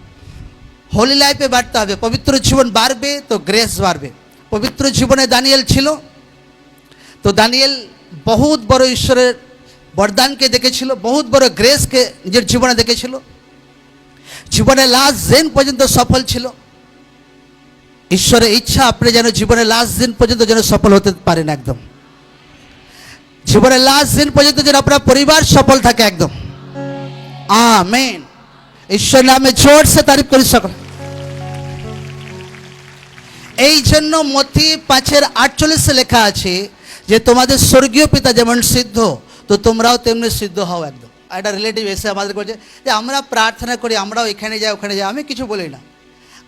होली लाइफे बढ़ते हैं। पवित्र जीवन बाढ़े तो ग्रेस बाढ़े। पवित्र जीवने दानियल छिलो तो दानियल बहुत बड़ो ईश्वरेर वरदान के देखेछिलो, बहुत बड़ो ग्रेस के निजेर जीवने देखेछिलो, जीवने लास्ट दिन पर्यन्त सफल छिलो। ईश्वरेर इच्छा आपनि जेन जीवने लास्ट दिन पर्यन्त जेन सफल होते पारेन, एकदम जीवने लास्ट दिन पर्यन्त जेन आपनार परिवार सफल थाके एकदम। आमेन। ईश्वर नामे जोर से तारीफ करी सकल। এই জন্য মথি 5:48 লেখা আছে যে তোমাদের স্বর্গীয় পিতা যেমন সিদ্ধ তো তোমরাও তেমনি সিদ্ধ হও একদম। একটা রিলেটিভ এসে আমাদের বলছে যে আমরা প্রার্থনা করি, আমরাও এখানে যাই ওখানে যাই। আমি কিছু বলি না,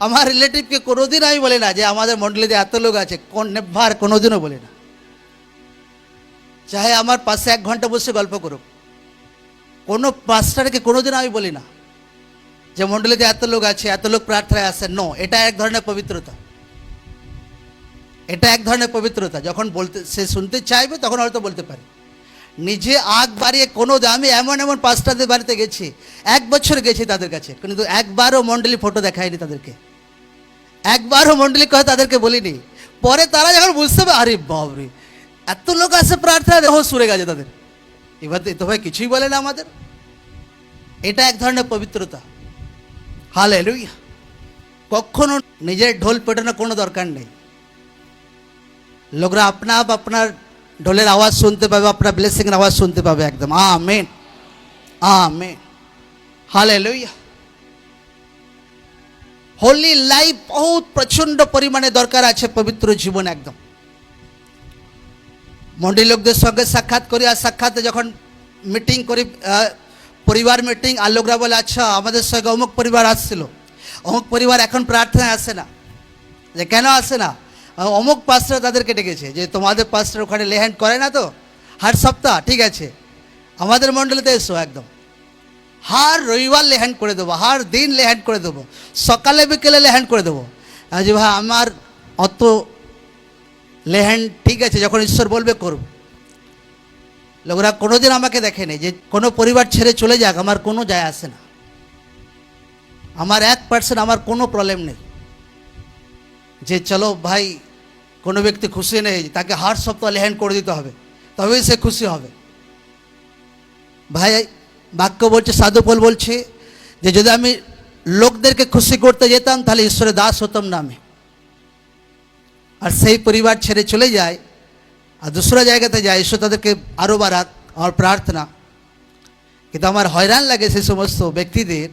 আমার রিলেটিভকে কোনোদিন আমি বলি না যে আমাদের মণ্ডলীতে এত লোক আছে, নেভার, কোনোদিনও বলি না। চাহে আমার পাশে 1 ঘন্টা বসে গল্প করুক, কোনো পাস্টারকে কোনোদিন আমি বলি না যে মণ্ডলীতে এত লোক আছে, এত লোক প্রার্থনায় আসে। নো, এটা এক ধরনের পবিত্রতা, এটা এক ধরনের পবিত্রতা। যখন বলতে সে শুনতে চাইবে তখন হয়তো বলতে পারে। নিজে আগ বাড়িয়ে কোনো, আমি এমন এমন পাস্টারদের বাড়িতে গেছি, 1 বছর গেছি তাদের কাছে, কিন্তু একবারও মণ্ডলী ফটো দেখায়নি তাদেরকে, একবারও মণ্ডলী কথা তাদেরকে বলিনি। পরে তারা যখন বুঝতে পারে আরে বাবরে এত লোক আসে প্রার্থনা, দেখো সুরে গেছে তাদের, এবার তো ভাই কিছুই বলে না আমাদের। এটা এক ধরনের পবিত্রতা। হালেলুয়া। কখনো নিজের ঢোল পেটানোর কোনো দরকার নেই। লোকরা আপনা आप আপনার ঢোলের আওয়াজ শুনতে পাবে, আপনার ব্লেসিংয়ের আওয়াজ শুনতে পাবে একদম। Amen amen, hallelujah. Holy life বহুত প্রচন্ড পরিমাণে দরকার আছে পবিত্র জীবন একদম। মন্ডলী লোকদের সঙ্গে সাক্ষাৎ করি, আর সাক্ষাতে যখন মিটিং করি, পরিবার মিটিং, আর লোকরা বলে আচ্ছা আমাদের সঙ্গে অমুক পরিবার আসছিল, অমুক পরিবার এখন প্রার্থনায় আসে না, যে কেন আসে না? অমুক পাস্টার তাদেরকে ডেকেছে যে তোমাদের পাস্টার ওখানে লেহ্যান্ড করে না তো হার সপ্তাহ, ঠিক আছে আমাদের মণ্ডলীতে এসো একদম, হার রবিবার লেহ্যান্ড করে দেবো, হার দিন লেহ্যান্ড করে দেবো, সকালে বিকেলে লেহ্যান্ড করে দেবো। যে ভাই আমার অত লেহ্যান্ড ঠিক আছে, যখন ঈশ্বর বলবে করব। লোকরা কোনোদিন আমাকে দেখেনি যে কোনো পরিবার ছেড়ে চলে যাক, আমার কোনো যায় আসে না। আমার 1% আমার কোনো প্রবলেম নেই যে চলো ভাই কোনো ব্যক্তি খুশি নেই, তাকে হার সপ্তাহ লেহেন করে দিতে হবে, তবেই সে খুশি হবে। ভাই বাক্য বলছে, সাধু পল বলছে যে যদি আমি লোকদেরকে খুশি করতে যেতাম তাহলে ঈশ্বরের দাস হতাম না আমি। আর সেই পরিবার ছেড়ে চলে যায় আর দুসরা জায়গাতে যায়, ঈশ্বর তাদেরকে আরও বাড়াক, আমার প্রার্থনা। কিন্তু আমার হয়রান লাগে সেই সমস্ত ব্যক্তিদের,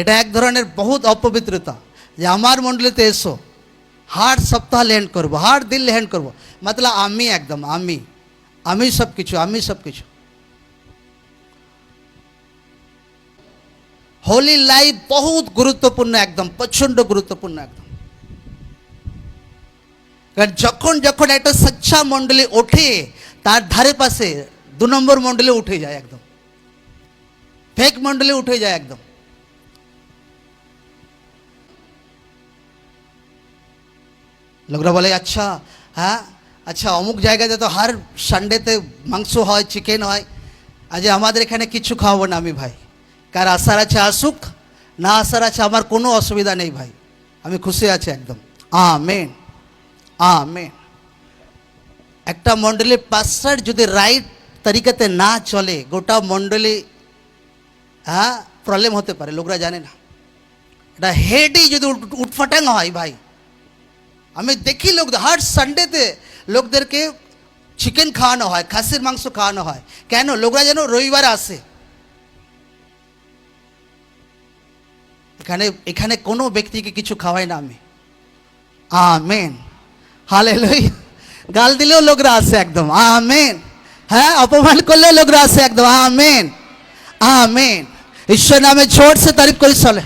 এটা এক ধরনের বহুত অপবিত্রতা যে আমার মণ্ডলীতে এসো, হার সপ্তাহ লেহেন্ড করবো, হার দিন লেহেন্ড করবো, মতলব আমি একদম আমি সব কিছু। হোলি লাইফ বহুত গুরুত্বপূর্ণ, একদম প্রচণ্ড গুরুত্বপূর্ণ একদম। কারণ যখন যখন একটা সচ্চা মণ্ডলী ওঠে তার ধারে পাশে 2 নম্বর মণ্ডলী উঠে যায়, একদম ফেক মণ্ডলী উঠে যায় একদম। লোকরা বলে আচ্ছা হ্যাঁ আচ্ছা অমুক জায়গাতে তো হার সানডেতে মাংস হয়, চিকেন হয়, আজ আমাদের এখানে কিছু খাওয়াবো না আমি। ভাই কার আসার আছে আসুক, না আসার আছে আমার কোনো অসুবিধা নেই ভাই, আমি খুশি আছি একদম। Amen amen. একটা মণ্ডলীর পাস্টার যদি রাইট তরিকাতে না চলে, গোটা মণ্ডলী প্রবলেম হতে পারে, লোকরা জানে না। এটা হেডই যদি উটফাটাং হয় ভাই, আমি দেখি লোক হার সানডেতে লোকদেরকে চিকেন খাওয়ানো হয়, খাসির মাংস খাওয়ানো হয়, কেন? লোকরা যেন রবিবারে আসে। এখানে কোনো ব্যক্তিকে কিছু খাওয়াই না আমি। Amen hallelujah. গাল দিলেও লোকরা আসে একদম। আমেন। হ্যাঁ, অপমান করলেও লোকরা আসে একদম। Amen amen. ঈশ্বর নামে জোর সে তারিফ করি চলে।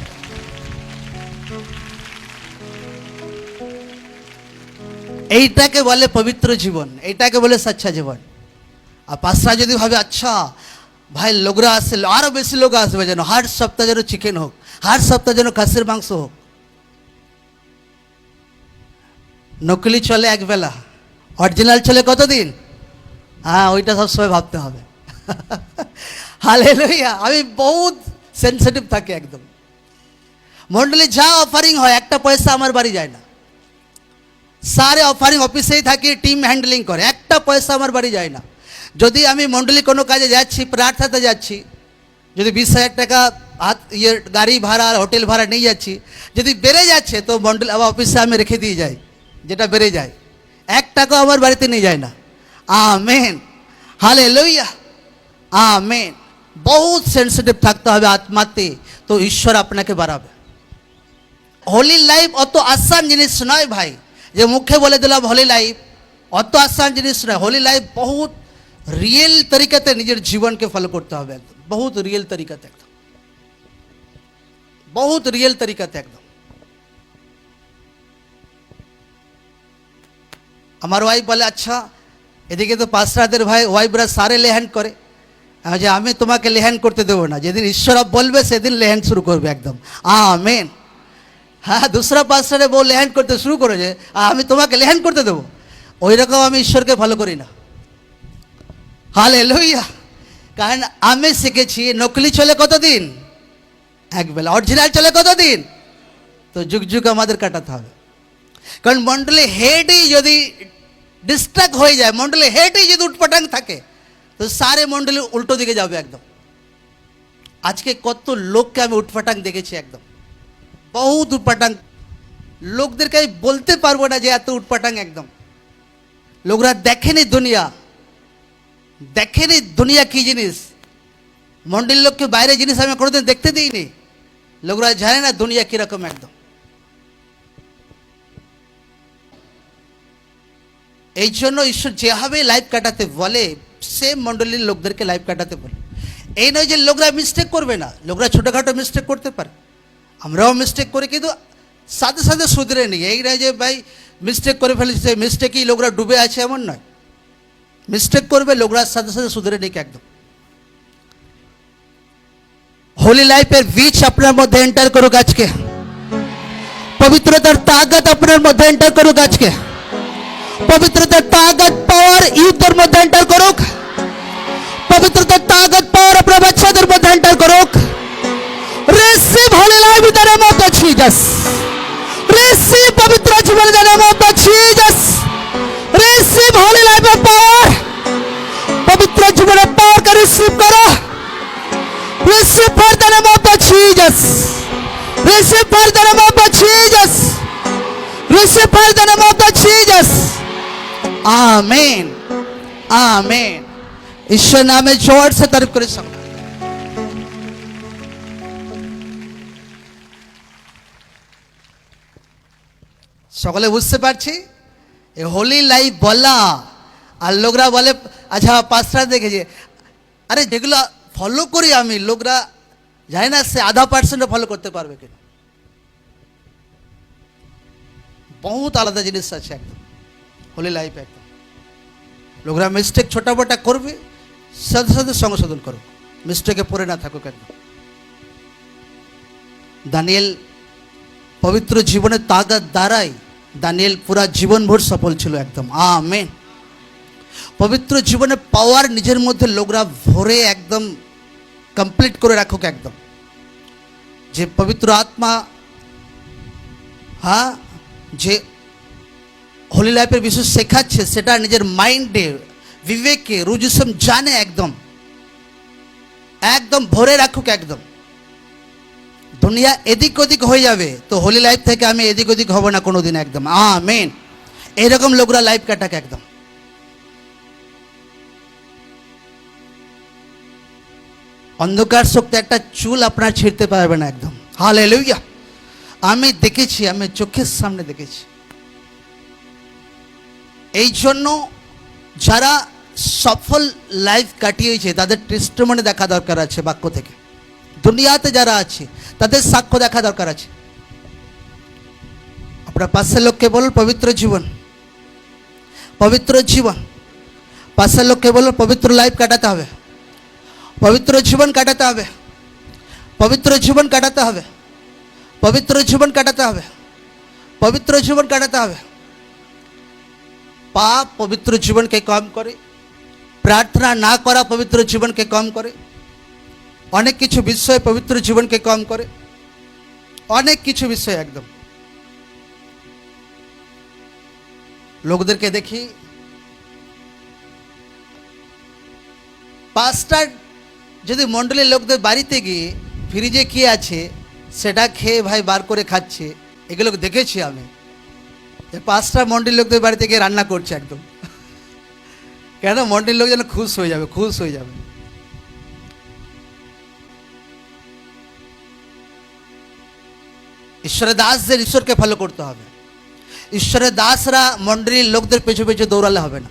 এইটাকে বলে পবিত্র জীবন, এইটাকে বলে সচ্চা জীবন। আর পাঁচরা যদি ভাবে আচ্ছা ভাই লোকরা আসে, আরো বেশি লোক আসবে, যেন হার সপ্তাহ যেন চিকেন হোক, হার সপ্তাহ যেন খাসির মাংস হোক। নকলি চলে একবেলা, অরিজিনাল চলে কতদিন? হ্যাঁ, ওইটা সবসময় ভাবতে হবে। হালেলুয়া। আমি বহুত সেন্সিটিভ থাকি একদম। মন্ডলী যা অফারিং হয়, একটা পয়সা আমার বাড়ি যায় না। সারে অফারিং অফিসেই থাকি, টিম হ্যান্ডলিং করে, একটা পয়সা আমার বাড়ি যায় না। যদি আমি মন্ডলী কোনো কাজে যাচ্ছি, প্রার্থনাতে যাচ্ছি, যদি 20,000 টাকা গাড়ি ভাড়া হোটেল ভাড়া নিয়ে যাচ্ছি, যদি বেড়ে যাচ্ছে তো মন্ডলী আবার অফিসে আমি রেখে দিয়ে যাই, যেটা বেড়ে যায় 1 টাকা আমার বাড়িতে নিয়ে যায় না। Amen hallelujah amen. বহুত সেন্সিটিভ থাকতে হবে আত্মাতে, তো ঈশ্বর আপনাকে বাড়াবে। হোলি লাইফ অত আসান জিনিস নয় ভাই, যে মুখে বলে দিলাম হোলি লাইফ, অত আসান জিনিস নয়। হোলি লাইফ বহুত রিয়েল তরিকাতে নিজের জীবনকে ফলো করতে হবে একদম, বহুত রিয়েল তরিকাতে একদম, বহুত রিয়েল তরিকাতে একদম। আমার ওয়াইফ বলে আচ্ছা এদিকে তো পাঁচরাদের ভাই ওয়াইফরা সারে লেহ্যান্ড করে, যে আমি তোমাকে লেহ্যান্ড করতে দেবো না, যেদিন ঈশ্বর বলবে সেদিন লেহ্যান্ড শুরু করবে একদম। আমেন। হ্যাঁ, দুসরা পাঁচরারে বউ লেহ্যান্ড করতে শুরু করেছে, আমি তোমাকে লেহ্যান্ড করতে দেবো, ওই রকম আমি ঈশ্বরকে ফলো করি না। হালেলুয়া। কারণ আমি শিখেছি নকলি চলে কতদিন? একবেলা। অরিজিনাল চলে কতদিন? তো যুগ যুগ আমাদের কাটাতে হবে। কারণ মন্ডলী হেডই যদি ডিস্ট্রাক্ট হয়ে যায়, মন্ডলী হেডই যদি উটপটাং থাকে, তো সারে মন্ডলী উল্টো দিকে যাবে একদম। আজকে কত লোককে আমি উটপটাং দেখেছি একদম, বহুত উটপটাং। লোকদেরকে আমি বলতে পারবো না যে এত উটপটাং একদম। লোকরা দেখেনি দুনিয়া কি জিনিস। মন্ডলীর লোককে বাইরে জিনিস আমি কোনোদিন দেখতে দিইনি। লোকরা জানে না দুনিয়া কিরকম একদম। এই জন্য ঈশ্বর যেভাবে লাইফ কাটাতে বলে, সেম মন্ডলীর লোকদেরকে লাইফ কাটাতে বলে। এই নয় যে লোকরা মিস্টেক করবে না, লোকরা ছোটোখাটো মিস্টেক করতে পারে, আমরাও মিস্টেক করি, কিন্তু সাথে সাথে শুধরে নিই। এই নয় যে ভাই মিস্টেক করে ফেলেছে, মিস্টেকই লোকরা ডুবে আছে, এমন নয়। মিস্টেক করবে, লোকরা সাথে সাথে শুধরে নিক একদম। হোলি লাইফের বীজ আপনার মধ্যে এন্টার করুক আজকে, পবিত্রতার তাকত আপনার মধ্যে এন্টার করুক আজকে, পবিত্রতা তাকত পাওয়ার ইউথের মধ্যে এন্টার করুক। পবিত্রতা তাকত পাওয়ার আপনার বাচ্চাদের মধ্যে এন্টার করুক। Receive holy life in the name of the Jesus. Receive পবিত্র জীবন in the name of the Jesus. Receive holy life of power. পবিত্র জীবনের পাওয়ারকে রিসিভ করো। Receive for the name of the Jesus. Receive for the name of the Jesus. Receive for the name of the Jesus. Amen, amen. ঈশ্বর নামে জোর সে তারিফ করে সকলে। সকলে বুঝতে পারছি এই হোলি লাইফ বলা। আর লোকরা বলে আচ্ছা পাঁচটা দেখেছে, আরে যেগুলো ফলো করি আমি, লোকরা জানে না সে আধা পার্সেন্টও ফলো করতে পারবে কিনা। বহুত আলাদা জিনিস আছে একদম হোলি লাইফ। একদম লোকরা মিস্টেক ছোটা মোটা করবে, সাথে সাথে সংশোধন করো, মিস্টেকে পড়ে না থাকুক। একদম দানিয়েল পবিত্র জীবনের তাগাদ দ্বারাই দানিয়েল পুরা জীবনভর সফল ছিল। একদম আমেন। পবিত্র জীবনে পাওয়ার নিজের মধ্যে লোকরা ভরে একদম কমপ্লিট করে রাখুক। একদম যে পবিত্র আত্মা, হ্যাঁ, যে হোলি লাইফের বিষয় শেখাচ্ছে সেটা নিজের মাইন্ডে, বিবেকে, রুজুসম জানে একদম একদম ভরে রাখুক। একদম দুনিয়া এদিক ওদিক হয়ে যাবে, তো হোলি লাইফ থেকে আমি এদিক ওদিক হব না কোনোদিন। একদম আমেন। এরকম লোকরা লাইফ কাটাক। একদম অন্ধকার শক্তি একটা চুল আপনার ছিঁড়তে পারবে না। একদম হালেলুয়া। আমি দেখেছি, আমি চোখের সামনে দেখেছি। এই জন্য যারা সফল লাইফ কাটিয়েছে তাদের টেস্টিমনি দেখা দরকার আছে বাক্য থেকে। দুনিয়াতে যারা আছে তাদের সাক্ষ্য দেখা দরকার আছে। আপনার পাশের লোককে বলুন পবিত্র জীবন, পবিত্র জীবন। পাশের লোককে বলুন পবিত্র লাইফ কাটাতে হবে, পবিত্র জীবন কাটাতে হবে, পবিত্র জীবন কাটাতে হবে, পবিত্র জীবন কাটাতে হবে, পবিত্র জীবন কাটাতে হবে। পাপ পবিত্র জীবনকে কম করে, প্রার্থনা না করা পবিত্র জীবনকে কম করে, অনেক কিছু বিষয় পবিত্র জীবনকে কম করে, অনেক কিছু বিষয়। একদম লোকদেরকে দেখি পাঁচটার যদি মণ্ডলীর লোকদের বাড়িতে গিয়ে ফ্রিজে কি আছে সেটা খেয়ে ভাই বার করে খাচ্ছে, এগুলো দেখেছি আমি। পাঁচটা মণ্ডলীর লোকদের বাড়িতে গিয়ে রান্না করছে একদম, কেন মণ্ডলীর লোক যেন খুশ হয়ে যাবে, খুশ হয়ে যাবে। ঈশ্বরের দাসদের ঈশ্বরকে ফলো করতে হবে। ঈশ্বরের দাসরা মণ্ডলীর লোকদের পেছু পেছু দৌড়ালে হবে না।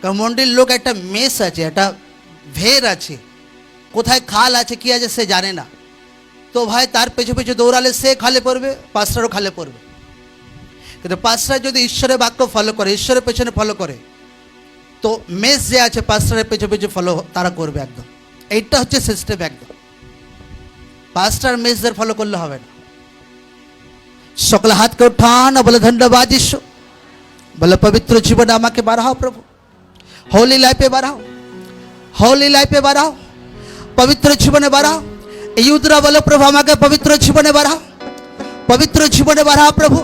কারণ মণ্ডলীর লোক একটা মেস আছে, একটা ভের আছে, কোথায় খাল আছে কি আছে সে জানে না। তো ভাই তার পেছু পেছু দৌড়ালে সে খালে পড়বে, পাঁচটারও খালে পড়বে। কিন্তু পাঁচটা যদি ঈশ্বরের বাক্য ফলো করে, ঈশ্বরের পেছনে ফলো করে, তো মেস যে আছে পাঁচটারের পেছু পেছু ফলো তারা করবে। একদম এইটা হচ্ছে সিস্টেম। একদম পাঁচটার মেসদের ফলো করলে হবে না। সকল হাতকে উঠান, বলে ধন্যবাদ ঈশ্বর। বলে পবিত্র জীবনে আমাকে বাড়াও প্রভু, হোলি লাইফে বাড়াও, হোলি লাইফে বাড়াও, পবিত্র জীবনে বাড়াও। ইউদরা বলো প্রভু আমাকে পবিত্র জীবনে বাড়াও, পবিত্র জীবনে বাড়াও প্রভু।